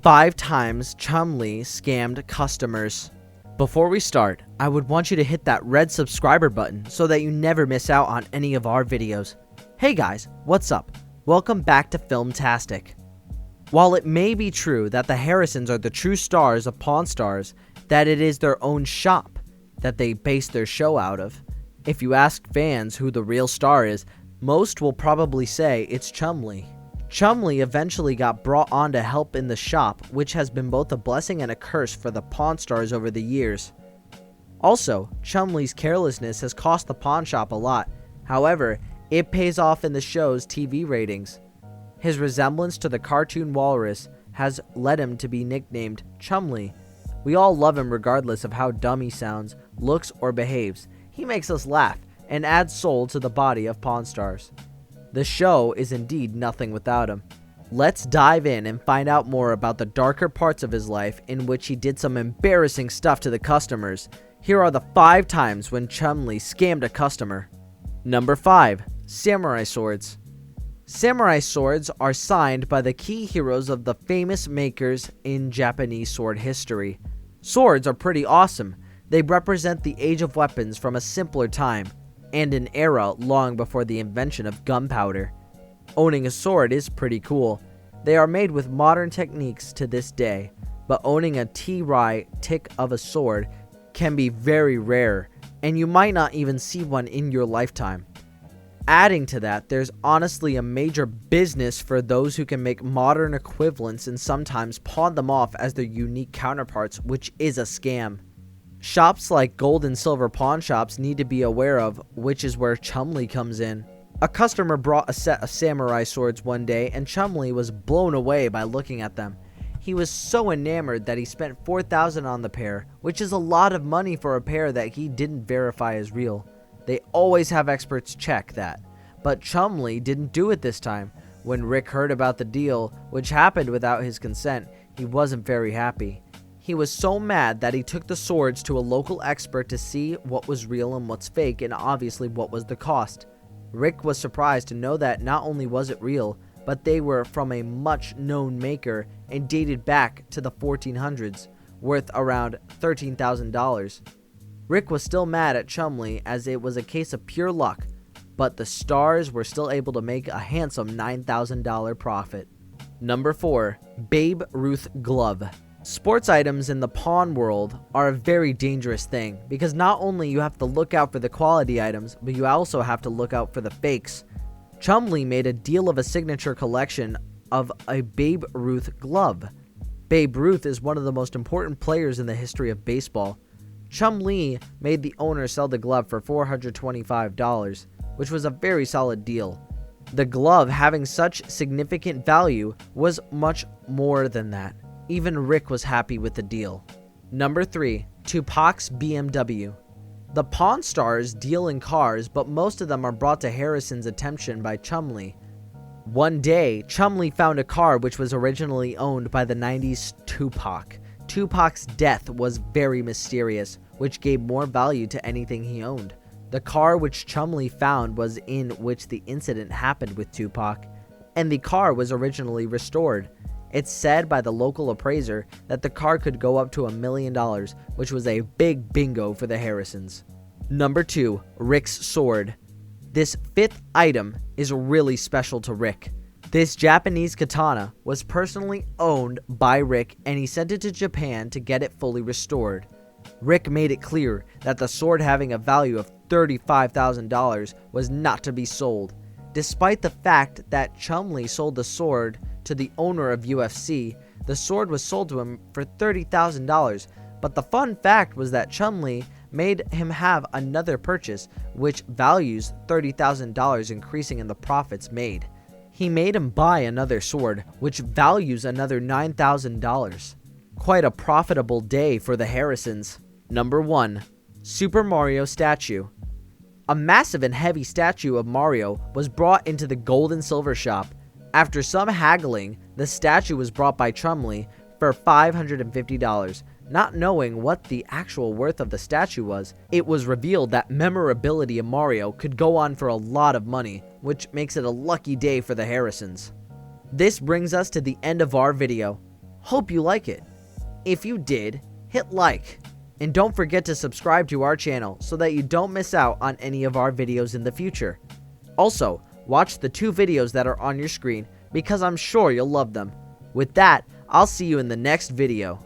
5 times Chumlee scammed customers. Before we start, I would want you to hit that red subscriber button so that you never miss out on any of our videos. Hey guys, what's up? Welcome back to Filmtastic. While it may be true that the Harrisons are the true stars of Pawn Stars, that it is their own shop that they base their show out of, if you ask fans who the real star is, most will probably say it's Chumlee. Chumlee eventually got brought on to help in the shop, which has been both a blessing and a curse for the Pawn Stars over the years. Also, Chumlee's carelessness has cost the pawn shop a lot. However, it pays off in the show's TV ratings. His resemblance to the cartoon walrus has led him to be nicknamed Chumlee. We all love him regardless of how dumb he sounds, looks, or behaves. He makes us laugh and adds soul to the body of Pawn Stars. The show is indeed nothing without him. Let's dive in and find out more about the darker parts of his life in which he did some embarrassing stuff to the customers. Here are the 5 times when Chumlee scammed a customer. Number 5. Samurai swords. Samurai swords are signed by the key heroes of the famous makers in Japanese sword history. Swords are pretty awesome. They represent the age of weapons from a simpler time, and an era long before the invention of gunpowder. Owning a sword is pretty cool. They are made with modern techniques to this day, but owning a T-Rai tick of a sword can be very rare, and you might not even see one in your lifetime. Adding to that, there's honestly a major business for those who can make modern equivalents and sometimes pawn them off as their unique counterparts, which is a scam. Shops like gold and silver pawn shops need to be aware of, which is where Chumlee comes in. A customer brought a set of samurai swords one day, and Chumlee was blown away by looking at them. He was so enamored that he spent $4,000 on the pair, which is a lot of money for a pair that he didn't verify as real. They always have experts check that, but Chumlee didn't do it this time. When Rick heard about the deal, which happened without his consent, he wasn't very happy. He was so mad that he took the swords to a local expert to see what was real and what's fake, and obviously what was the cost. Rick was surprised to know that not only was it real, but they were from a much known maker and dated back to the 1400s, worth around $13,000. Rick was still mad at Chumlee as it was a case of pure luck, but the stars were still able to make a handsome $9,000 profit. Number 4. Babe Ruth glove. Sports items in the pawn world are a very dangerous thing because not only you have to look out for the quality items, but you also have to look out for the fakes. Chumlee made a deal of a signature collection of a Babe Ruth glove. Babe Ruth is one of the most important players in the history of baseball. Chumlee made the owner sell the glove for $425, which was a very solid deal. The glove, having such significant value, was much more than that. Even Rick was happy with the deal. Number 3. Tupac's BMW. The Pawn Stars deal in cars, but most of them are brought to Harrison's attention by Chumlee. One day, Chumlee found a car which was originally owned by the 90s Tupac. Tupac's death was very mysterious, which gave more value to anything he owned. The car which Chumlee found was in which the incident happened with Tupac, and the car was originally restored. It's said by the local appraiser that the car could go up to $1 million, which was a big bingo for the Harrisons. Number 2. Rick's sword. This 5th item is really special to Rick. This Japanese katana was personally owned by Rick, and he sent it to Japan to get it fully restored. Rick made it clear that the sword, having a value of $35,000, was not to be sold. Despite the fact that Chumlee sold the sword to the owner of UFC, the sword was sold to him for $30,000, but the fun fact was that Chumlee made him have another purchase, which values $30,000, increasing in the profits made. He made him buy another sword, which values another $9,000. Quite a profitable day for the Harrisons. Number 1. Super Mario statue. A massive and heavy statue of Mario was brought into the gold and silver shop. After some haggling, the statue was brought by Chumlee for $550. Not knowing what the actual worth of the statue was, it was revealed that memorability of Mario could go on for a lot of money, which makes it a lucky day for the Harrisons. This brings us to the end of our video. Hope you like it. If you did, hit like. And don't forget to subscribe to our channel so that you don't miss out on any of our videos in the future. Also, watch the 2 videos that are on your screen because I'm sure you'll love them. With that, I'll see you in the next video.